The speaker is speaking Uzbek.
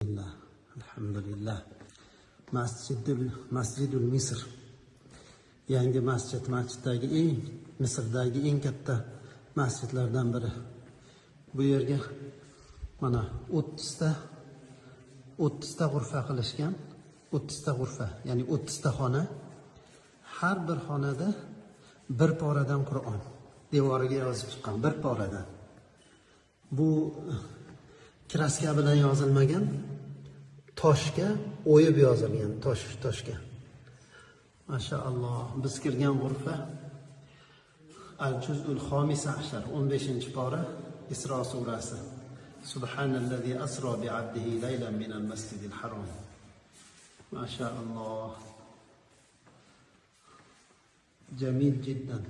Bismillah, alhamdulillah. Masjidul Misr. Yangi masjiddagi Misrdagi eng katta masjidlardan biri. Bu yerga mana 30 ta g'urfa qilishgan. 30 ta g'urfa, ya'ni 30 ta xona. Har bir xonada bir poradan Qur'on devoriga yozib chiqqan, bir poradan. Bu kraska bilan yozilmagan, toshga o'yib yozilgan, toshga. Mashaalloh, biz kirgan g'urfa Al-Juz'ul Xomisa ashar, 15-pora, Isro surasi. Subhanallazi asro bi'abdihi laylan minal masjidil harom. Mashaalloh. Jamil jiddan.